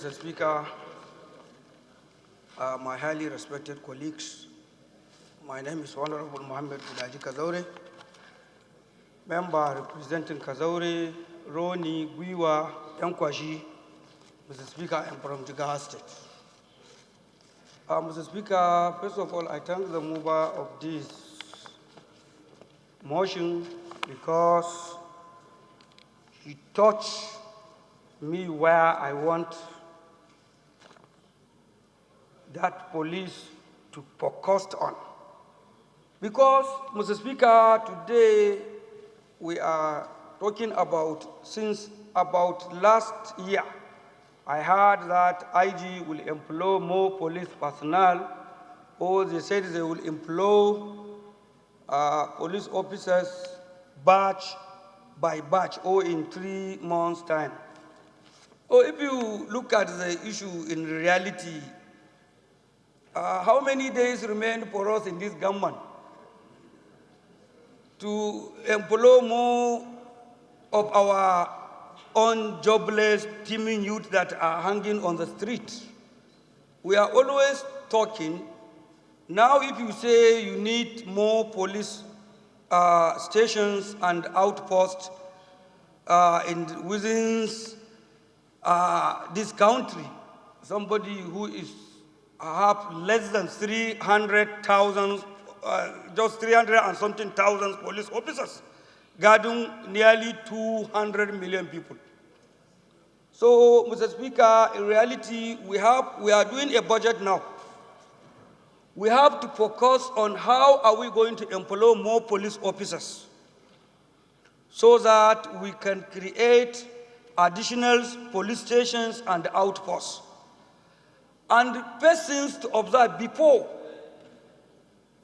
Mr. Speaker, my highly respected colleagues, my name is Hon Mohammed Gudaji Kazuare, member representing Kazaure, Roni, Gwiwa, Yankwashi. Mr. Speaker, I'm from Jigawa State. Mr. Speaker, first of all, I thank the mover of this motion because he touched me where I want that police to focus on. Because, Mr. Speaker, today we are talking about, since about last year, I heard that IG will employ more police personnel, or they said they will employ police officers batch by batch, or in 3 months' time. So if you look at the issue in reality, how many days remain for us in this government to employ more of our own jobless, teeming youth that are hanging on the street? We are always talking. Now, if you say you need more police stations and outposts within this country, somebody who is have less than 300,000, just 300 and something thousand police officers, guarding nearly 200 million people. So, Mr. Speaker, in reality, we are doing a budget now. We have to focus on how are we going to employ more police officers so that we can create additional police stations and outposts. And first things to observe before,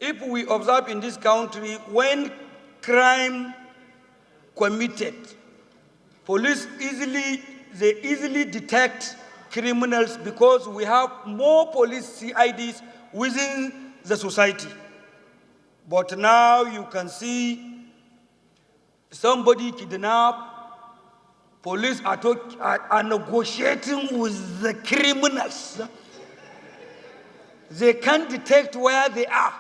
if we observe in this country, when crime committed, police easily detect criminals because we have more police CIDs within the society. But now you can see somebody kidnapped, police are negotiating with the criminals. They can't detect where they are.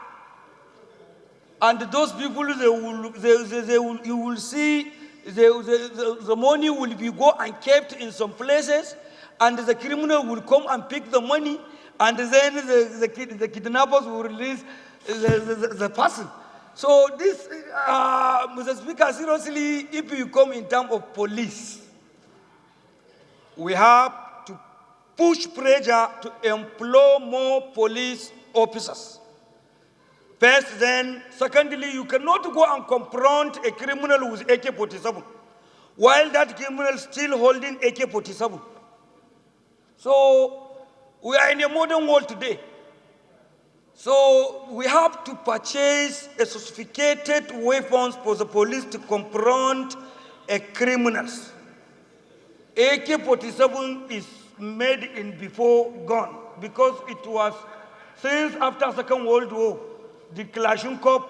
And those people, you will see the money will be go and kept in some places, and the criminal will come and pick the money, and then the kidnappers will release the person. So this, Mr. Speaker, seriously, if you come in terms of police, we have to push pressure to employ more police officers. First, then, secondly, you cannot go and confront a criminal with AK-47 while that criminal is still holding AK-47. So, we are in a modern world today. So, we have to purchase a sophisticated weapons for the police to confront a criminals. AK-47 is made in before gun because it was since after Second World War, the Kalashnikov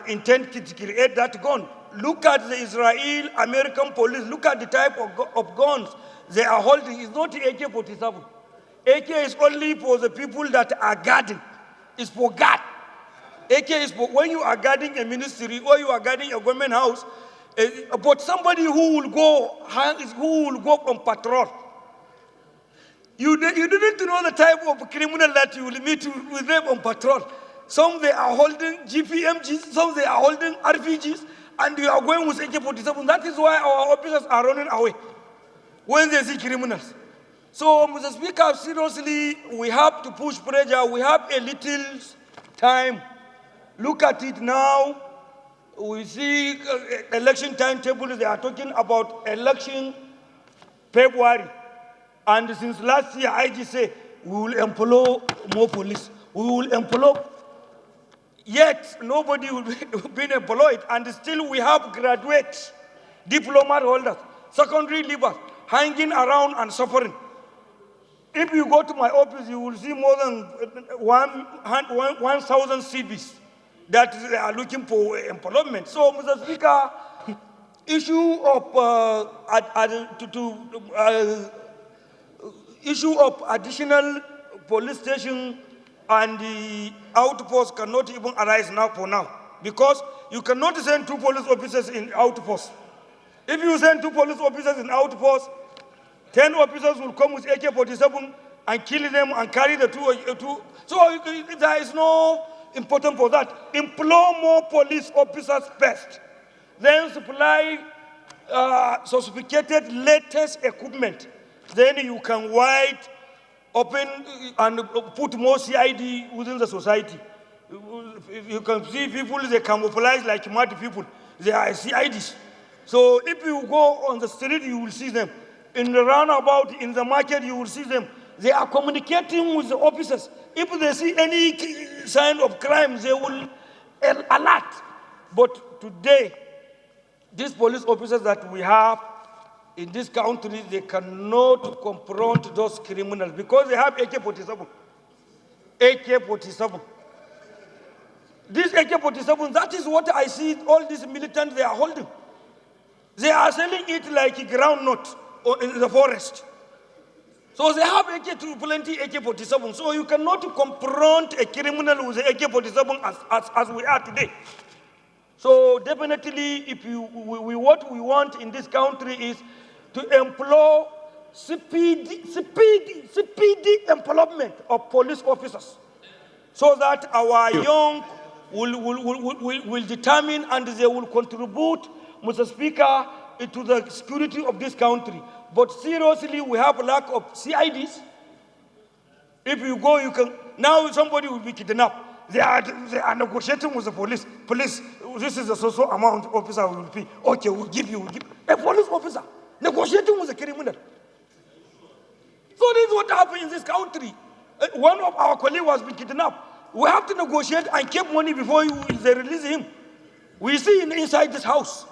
intended to create that gun. Look at the Israel-American police. Look at the type of guns they are holding. It's not AK-47. AK is only for the people that are guarding. It's for guard. AK is for when you are guarding a ministry or you are guarding a government house. But somebody who will go on patrol. You didn't know the type of criminal that you will meet with them on patrol. Some they are holding GPMGs, some they are holding RPGs, and you are going with AK-47. That is why our officers are running away when they see criminals. So, Mr. Speaker, seriously, we have to push pressure. We have a little time. Look at it now. We see election timetable. They are talking about election February. And since last year, IG say, we will employ more police. We will employ. Yet, nobody will be employed. And still, we have graduates, diploma holders, secondary leavers, hanging around and suffering. If you go to my office, you will see more than 1,000 CVs that they are looking for employment. So, Mr. Speaker, issue of issue of additional police station and the outpost cannot even arise now for now, because you cannot send 2 police officers in outpost. If you send 2 police officers in outpost, 10 officers will come with AK-47 and kill them and carry the two. So there is no importance for that. Employ more police officers first. Then supply sophisticated latest equipment. Then you can open and put more CID within the society. You can see people, they camouflage like mad people. They are CIDs. So if you go on the street, you will see them. In the roundabout, in the market, you will see them. They are communicating with the officers. If they see any sign of crime, they will alert. But today, these police officers that we have in this country, they cannot confront those criminals because they have AK-47. AK-47. This AK-47, that is what I see all these militants they are holding. They are selling it like groundnut in the forest. So they have plenty AK-47. So you cannot confront a criminal with AK-47 as we are today. So definitely, what we want in this country is to employ speedy employment of police officers, so that our young will determine and they will contribute, Mr. Speaker, to the security of this country. But seriously, we have a lack of CIDs. If you go, you can, now somebody will be kidnapped. They are negotiating with the police. Police, this is the social amount officer will pay. Okay, we'll give you. A police officer negotiating with a criminal. So this is what happened in this country. One of our colleagues was being kidnapped. We have to negotiate and keep money before they release him. We see inside this house.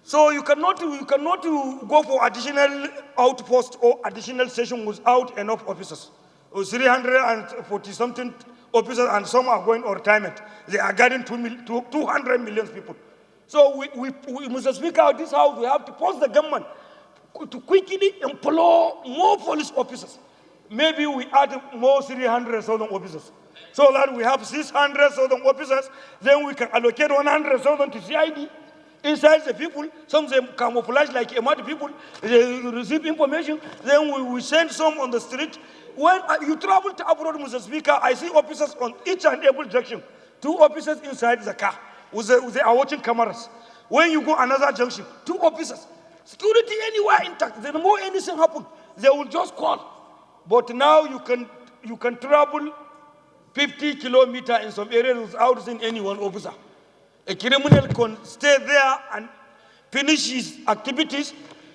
So you cannot go for additional outpost or additional station without enough officers. 340-something officers, and some are going on retirement. They are guarding 200 million people. So Mr. Speaker, this house, we have to force the government to quickly employ more police officers. Maybe we add more 300,000 officers, so that we have 600,000 officers. Then we can allocate 100,000 to CID. Inside the people, some of them camouflage like mad people. They receive information. Then we send some on the street. When you travel to abroad, Mr. Speaker, I see officers on each and every junction. 2 officers inside the car. They are watching cameras. When you go another junction, 2 officers. Security anywhere intact. The more anything happen, they will just call. But now you can travel 50 kilometers in some areas without seeing any one officer. A criminal can stay there and finish his activities,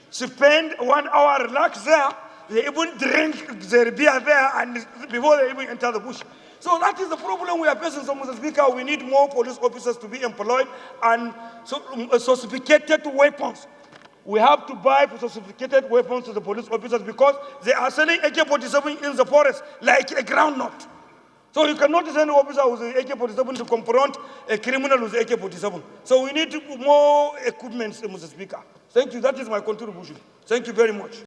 spend 1 hour relax there. They even drink their beer there and before they even enter the bush. So that is the problem we are facing, so Mr. Speaker. We need more police officers to be employed and sophisticated weapons. We have to buy sophisticated weapons to the police officers because they are selling AK-47 in the forest like a groundnut. So you cannot send an officer with AK-47 to confront a criminal with AK-47. So we need more equipment, Mr. Speaker. Thank you. That is my contribution. Thank you very much.